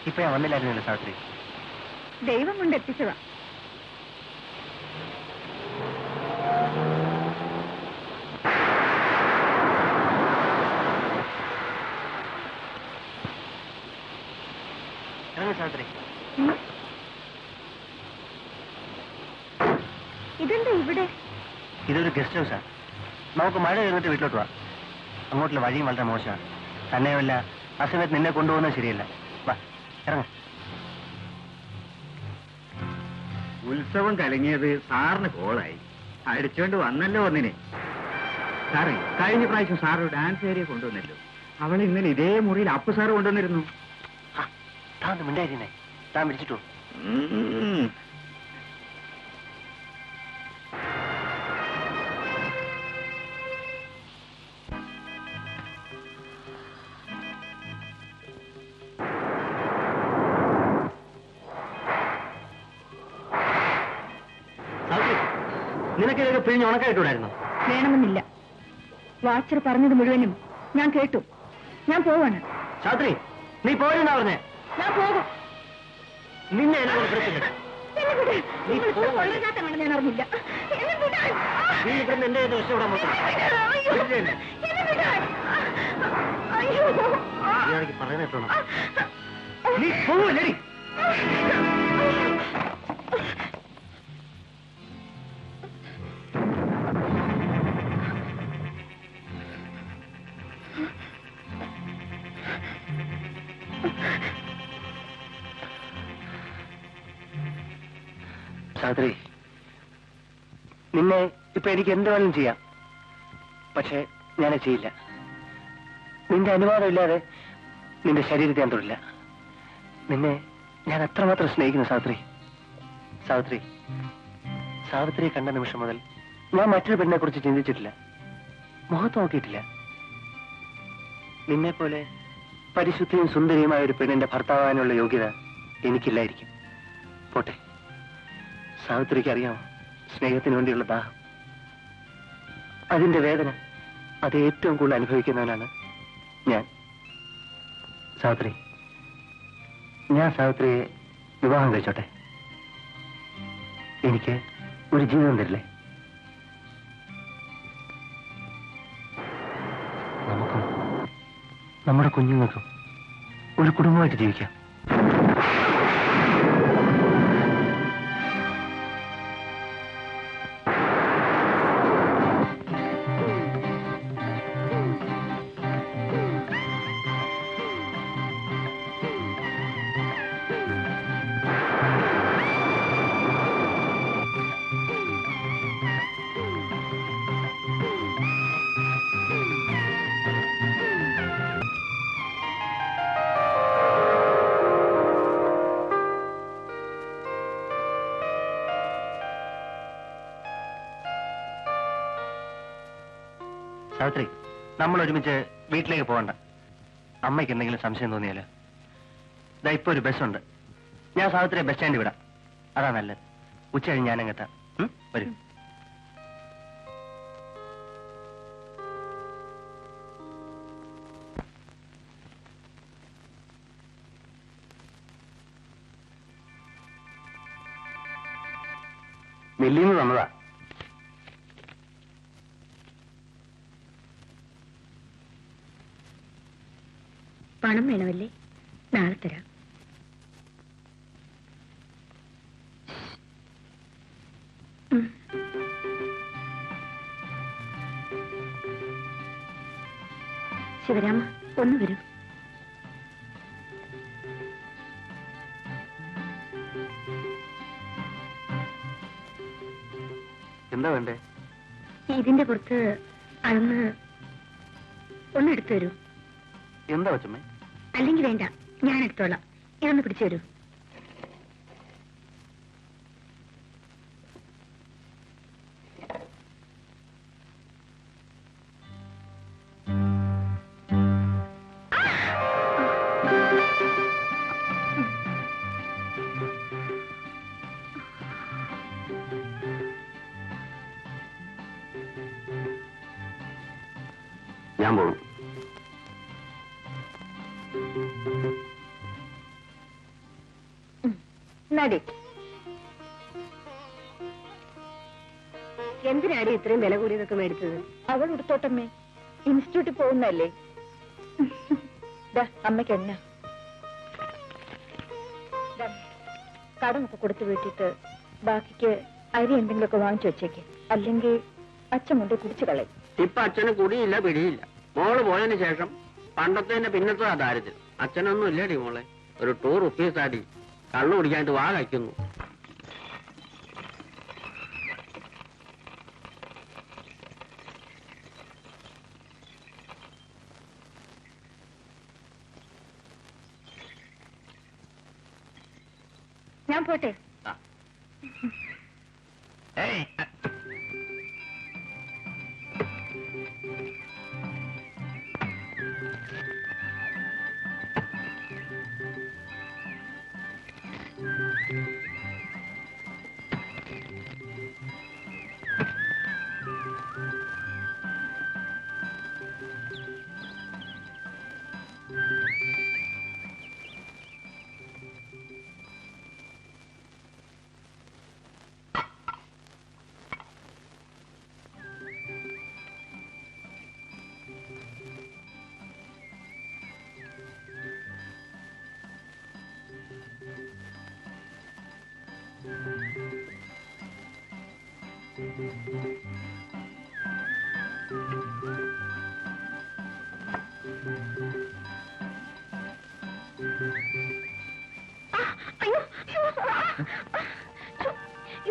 ഇപ്പൊ ഞാൻ വന്നില്ലായിരുന്നല്ലോ സാവിത്രി. ദൈവം കൊണ്ട് എത്തിച്ചതാ. സാവിത്രി, ഇതെന്താ ഇവിടെ? ഇതൊരു ഗസ്റ്റ് ഹൗസാ. നമുക്ക് മഴ കഴിഞ്ഞിട്ട് വീട്ടിലോട്ട് പോവാം. അങ്ങോട്ടുള്ള വഴിയും വളരെ മോശമാണ്. തന്നെയുമല്ല, ആ സമയത്ത് നിന്നെ കൊണ്ടുപോകുന്നത് ശരിയല്ല. വാ, ഇറങ്ങ. ഉത്സവം കലങ്ങിയത് സാറിന് കോളായി. അടിച്ചോണ്ട് വന്നല്ലോ ഒന്നിനെ. സാറേ, കഴിഞ്ഞ പ്രാവശ്യം സാർ ഡാൻസ് ഏരിയ കൊണ്ടുവന്നല്ലോ. അവളെ ഇന്നലെ ഇതേ മുറിയിൽ അപ്പു സാറ് കൊണ്ടുവന്നിരുന്നു. താൻ മിണ്ടായിരുന്നേ, താൻ വിളിച്ചിട്ടു. നിനക്ക് ഇതൊക്കെ പിഴിഞ്ഞ് ഉണക്കായിട്ടൂടായിരുന്നു? വേണമെന്നില്ല. വാച്ചർ പറഞ്ഞത് മുഴുവനും ഞാൻ കേട്ടു. ഞാൻ പോവാണ്. സാവിത്രി, നീ പോയെന്നാ പറഞ്ഞേ? ഞാൻ പോകും. നിന്നെ എന്നെ വിടത്തില്ല. ഞാൻ അറിഞ്ഞില്ല. നീ ഇവിടുന്ന് എന്റെ രക്ഷപ്പെടാൻ പറയുന്ന നീ പോവല്ലേ? സാവിത്രി, നിന്നെ ഇപ്പൊ എനിക്ക് എന്ത് വേണമെങ്കിലും ചെയ്യാം. പക്ഷെ ഞാനത് ചെയ്യില്ല. നിന്റെ അനുവാദമില്ലാതെ നിന്റെ ശരീരത്തെ ഞാൻ തൊടില്ല. നിന്നെ ഞാൻ അത്രമാത്രം സ്നേഹിക്കുന്നു സാവിത്രി. സാവിത്രി, സാവിത്രിയെ കണ്ട നിമിഷം മുതൽ ഞാൻ മറ്റൊരു പെണ്ണിനെ കുറിച്ച് ചിന്തിച്ചിട്ടില്ല, മുഖത്ത് നോക്കിയിട്ടില്ല. നിന്നെപ്പോലെ പരിശുദ്ധിയും സുന്ദരിയുമായ ഒരു പെണ്ണിന്റെ ഭർത്താവാനുള്ള യോഗ്യത എനിക്കില്ലായിരിക്കും. പോട്ടെ. സാവിത്രിക്ക് അറിയാമോ സ്നേഹത്തിന് വേണ്ടിയുള്ള ദാഹം, അതിന്റെ വേദന, അത് ഏറ്റവും കൂടുതൽ അനുഭവിക്കുന്നവനാണ് ഞാൻ. സാവിത്രി, ഞാൻ സാവിത്രിയെ വിവാഹം കഴിച്ചോട്ടെ? എനിക്ക് ഒരു ജീവിതം തരില്ലേ? നമുക്കും നമ്മുടെ കുഞ്ഞുങ്ങൾക്കും ഒരു കുടുംബമായിട്ട് ജീവിക്കാം. സാവിത്രി, നമ്മൾ ഒരുമിച്ച് വീട്ടിലേക്ക് പോകണ്ട. അമ്മയ്ക്ക് എന്തെങ്കിലും സംശയം തോന്നിയാലോ? ഇതാ ഇപ്പൊ ഒരു ബസ്സുണ്ട്. ഞാൻ സാവിത്രിയെ ബസ് സ്റ്റാൻഡിൽ വിടാം. അതാ നല്ലത്. ഉച്ച കഴിഞ്ഞ് ഞാനങ്ങെത്താം. വരൂ. മില്ലിന്ന് തന്നതാ. പണം വേണമല്ലേ? നാളെ തരാം. ശിവരാമ, ഒന്ന് വരൂ. എന്താ വേണ്ടേ? ഇതിന്റെ പുറത്ത് അളന്ന് ഒന്നെടുത്തു തരൂ. എന്താ വച്ചമ്മേ? അല്ലെങ്കിൽ വേണ്ട, ഞാൻ എടുത്തോളാം. ഇതൊന്ന് പിടിച്ചു തരൂ. ഞാൻ പോകും. നടി എന്തിനാടി ഇത്രയും വില കൂടിയതൊക്കെ മേടിച്ചത്? അവൾ എടുത്തോട്ടമ്മേ, ഇൻസ്റ്റിറ്റ്യൂട്ടിൽ പോകുന്നല്ലേ. അമ്മയ്ക്ക് എന്നാ കടമൊക്കെ കൊടുത്തു വീട്ടിട്ട് ബാക്കിക്ക് അരി എന്തെങ്കിലുമൊക്കെ വാങ്ങിച്ചു വെച്ചേക്ക്, അല്ലെങ്കിൽ അച്ഛൻ കൊണ്ട് കുടിച്ചു കളയും. ഇപ്പൊ അച്ഛന് കുടിയില്ല പിടിയില്ല. മോള് പോയതിനു ശേഷം പണ്ടത്തെ പിന്നത്തെ ദാരിദ്ര്യം. അച്ഛനൊന്നും ഇല്ലേടി മോളെ. ഒരു ₹2 ആടി കള്ളു കുടിക്കാനായിട്ട് വാ കഴിക്കുന്നു. ഞാൻ പോട്ടെ.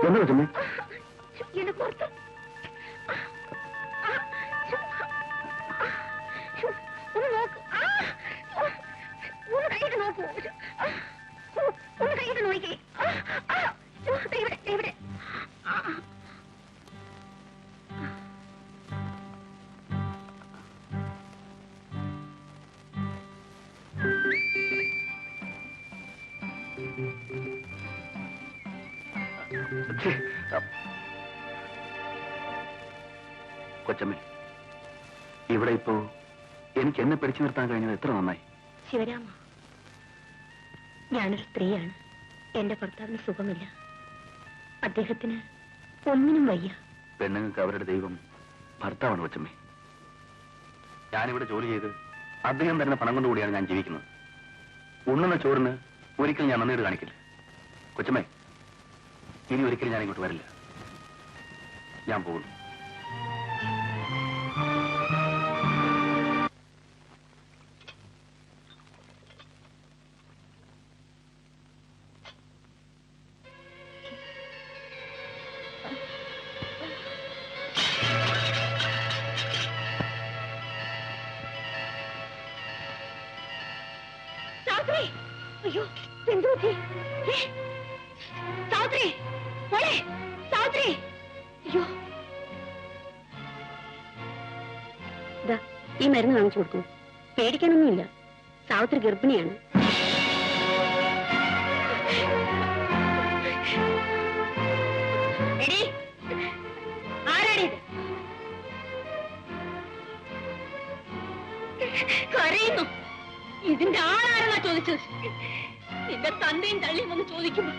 എന്താ പറ്റുന്നേ? കൊച്ചമ്മേ, ഇവിടെ ഇപ്പോ എനിക്ക് എന്നെ പിടിച്ചു നിർത്താൻ കഴിഞ്ഞത് എത്ര നന്നായി. ശിവരാമ, ഞാനൊരു സ്ത്രീയാണ്. എന്റെ ഭർത്താവിന് സുഖമില്ല. അദ്ദേഹത്തിന് ഒന്നിനും വയ്യ. പെണ്ണുങ്ങൾക്ക് അവരുടെ ദൈവം ഭർത്താവാണ് കൊച്ചമ്മേ. ഞാനിവിടെ ജോലി ചെയ്ത് അദ്ദേഹം തരുന്ന പണം കൊണ്ടുകൂടിയാണ് ഞാൻ ജീവിക്കുന്നത്. ഉണ്ണുന്ന ചോറിന് ഒരിക്കലും ഞാൻ നന്ദിയോട് കാണിക്കില്ല. കൊച്ചമ്മേ, ഇനി ഒരിക്കലും ഞാൻ ഇങ്ങോട്ട് വരില്ല. ഞാൻ പോകുന്നു. അയ്യോ, എന്തു പറ്റി? സാവിത്രി, മോളെ, സാവിത്രി! അയ്യോ, ഈ മരുന്ന് വാങ്ങിച്ചു കൊടുക്കും. പേടിക്കാനൊന്നുമില്ല. സാവിത്രി ഗർഭിണിയാണ്. ആരാണിത്? കരയുന്നു. ഇതിന്റെ ആളാരെന്നാ ചോദിച്ചത്? നിന്റെ തന്തയും തള്ളിയും വന്ന് ചോദിക്കുമ്പോ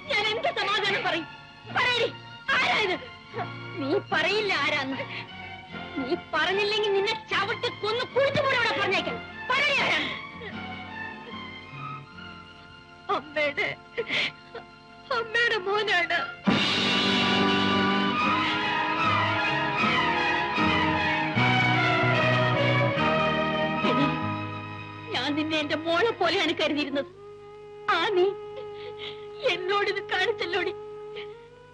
ഞാൻ എന്ത് സമാധാനം പറയും? പറയടി, ആരായത്? നീ പറയില്ല ആരാന്ന്. നീ പറഞ്ഞില്ലെങ്കിൽ നിന്നെ ചവിട്ടി കൊന്ന് കുഴിച്ചുകൂടെ ഇവിടെ പറഞ്ഞേക്കാം. പറയടി ആരാണ്? അമ്മയുടെ മോനാണ്. ഞാൻ നിന്നെ എന്റെ മോളെ പോലെയാണ് കരുതിയിരുന്നത്. ആ നീ എന്നോടിത് കാണിച്ചല്ലോടി.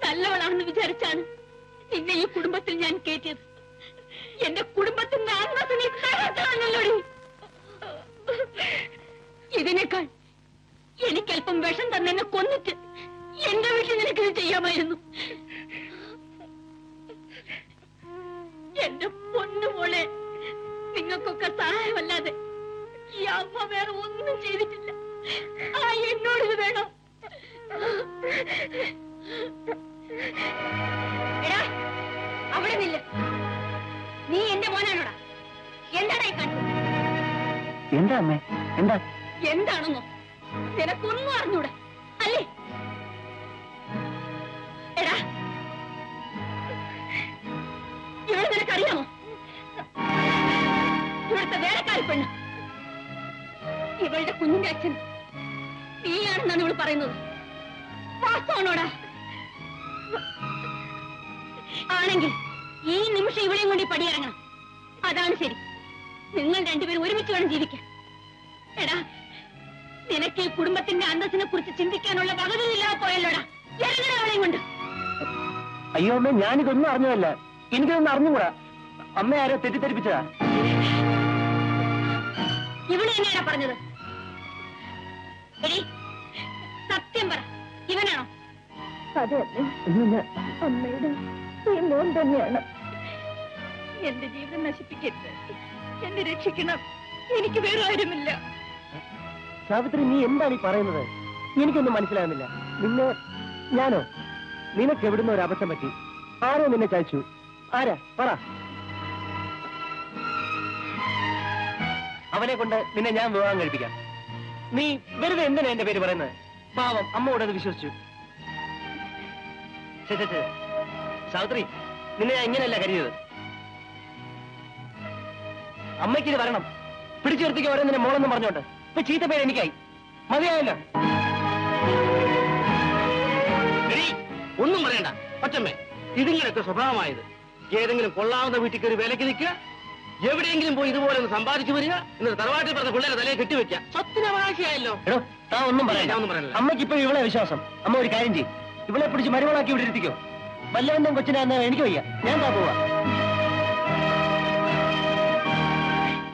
നല്ലവളാണെന്ന് വിചാരിച്ചാണ് നിന്നെ ഈ കുടുംബത്തിൽ ഞാൻ കയറ്റിയത്. എന്റെ കുടുംബത്തിന്റെ ആത്മഹത്യ നീ തകർത്തല്ലോടി. ഇതിനേക്കാൾ എനിക്കല്പം വിഷം തന്നെ കൊന്നിട്ട് എന്റെ വീട്ടിൽ നിനക്കിത് ചെയ്യാമായിരുന്നു. എന്റെ പൊന്നുമോളെ, നിങ്ങൾക്കൊക്കെ സഹായമല്ലാതെ ഈ അമ്മ വേറെ ഒന്നും ചെയ്തിട്ടില്ല. ആ എന്നോടിത് വേണം. എടാ, അവിടെ നില്ല. നീ എന്റെ മോനാണോടാ? എന്താ? എന്താണെന്നോ നിനക്കൊന്നും അറിഞ്ഞൂടെ അല്ലേ? എടാ, ഇവിടെ നിനക്കറിയാമോ? ഇവിടുത്തെ വേലക്കാരി പെണ്ണ്, ഇവളുടെ കുഞ്ഞിന്റെ അച്ഛൻ നീയാണെന്നാണ് ഇവള് പറയുന്നത്. വാസ്തവനോടാ? ആണെങ്കിൽ ഈ നിമിഷം ഇവളെയും കൊണ്ട് ഈ പടിയിറങ്ങണം. അതാണ് ശരി. നിങ്ങൾ രണ്ടുപേരും ഒരുമിച്ച് വേണം ജീവിക്കാൻ. എടാ, നിനക്ക് ഈ കുടുംബത്തിന്റെ അന്തസ്സിനെ കുറിച്ച് ചിന്തിക്കാനുള്ള വകതില്ലാതെ പോയല്ലോടാ. ഇറങ്ങണ അവളെയും കൊണ്ട്. അയ്യോ അമ്മ, ഞാനിതൊന്നും അറിഞ്ഞതല്ല. എനിക്കിതൊന്നും അറിഞ്ഞുകൂടാ. അമ്മ ആരോ തെറ്റിദ്ധരിപ്പിച്ചതാ. ഇവള് തന്നെയാണോ പറഞ്ഞത്? എടി, സത്യം പറ, ഇവനാണോ? അതെ അമ്മയുടെ ഈ മോൻ തന്നെയാണ്. എന്റെ ജീവിതം നശിപ്പിക്കരുത്, എന്നെ രക്ഷിക്കണം. എനിക്ക് വേറെ ആരുമില്ല. സാവിത്രി, നീ എന്താണ് ഈ പറയുന്നത്? എനിക്കൊന്നും മനസ്സിലാകുന്നില്ല. നിന്നെ ഞാനോ? നിനക്ക് എവിടുന്ന ഒരു അബദ്ധം പറ്റി? ആരോ നിന്നെ ചതിച്ചു? ആരാ പറ. അവനെ കൊണ്ട് നിന്നെ ഞാൻ വിവാഹം കഴിപ്പിക്കാം. നീ വെറുതെ എന്തിനാ എന്റെ പേര് പറയുന്നത്? പാവം അമ്മയോട് അത് വിശ്വസിച്ചു. സാവിത്രി, നിന്നെ ഞാൻ ഇങ്ങനെയല്ല കരുതിയത്. അമ്മയ്ക്കിത് വരണം. പിടിച്ചു നിർത്തിക്ക് ഓരോ നിന്നെ മോളെന്നും പറഞ്ഞോണ്ട്. ഇപ്പൊ ചീത്ത പേര് എനിക്കായി. മതിയായല്ലോ. ഒന്നും പറയണ്ട പറ്റമ്മേ. ഇതിങ്ങനൊക്കെ സ്വഭാവമായത്. ഏതെങ്കിലും കൊള്ളാവുന്ന വീട്ടിൽ കയറി വിലക്ക് നിൽക്കുക, എവിടെയെങ്കിലും പോയി ഇതുപോലെ ഒന്ന് സമ്പാദിച്ചു വരിക, എന്നിട്ട് തറവാട്ടിൽ പറഞ്ഞ പിള്ളേരെ തലയെ കെട്ടിവെക്കുക. സ്വത്തിനവകാശിയായല്ലോ. എടോ, താ ഒന്നും പറയാം. ഒന്നും പറയല്ല. അമ്മയ്ക്ക് ഇപ്പൊ ഇവളെ വിശ്വാസം. അമ്മ ഒരു കാര്യം ചെയ്യും, ഇവളെ പിടിച്ച് മരുമളാക്കി ഇവിടെ ഇരുത്തിക്കോ. വല്ലവന്റെ കൊച്ചിനാന്ന് എനിക്ക് വയ്യ. ഞാൻ താ പോവാ.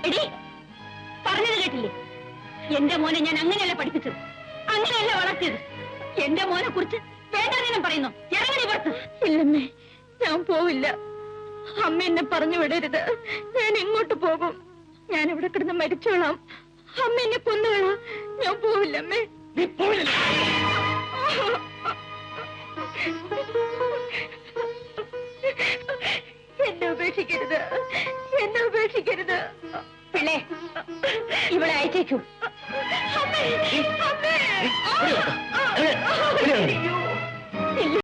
എടി, പറഞ്ഞത് കേട്ടില്ലേ? എന്റെ മോനെ ഞാൻ അങ്ങനെയല്ല പഠിപ്പിച്ചത്, അങ്ങനെയല്ല വളർത്തിയത്. എന്റെ മോനെ കുറിച്ച് വേണ്ടാതീനം പറയുന്നു. ഇറങ്ങി പുറത്ത്. ഇല്ലമ്മേ, ഞാൻ പോവില്ല. അമ്മ എന്നെ പറഞ്ഞു വിടരുത്. ഞാൻ എങ്ങോട്ട് പോകും? ഞാൻ ഇവിടെ കിടന്ന് മരിച്ചോളാം. അമ്മ എന്നെ കൊന്നുകളാം. ഞാൻ പോവില്ല അമ്മേ. നീ പോയില്ല. എന്നെ ഉപേക്ഷിക്കരുത്, എന്നെ ഉപേക്ഷിക്കരുത്. പിള്ളേ, ഇവിടെ അയച്ചേക്കൂ. അമ്മേ, അമ്മേ. ഇവിടെ വാ. ഇവിടെ വാ. അയ്യോ.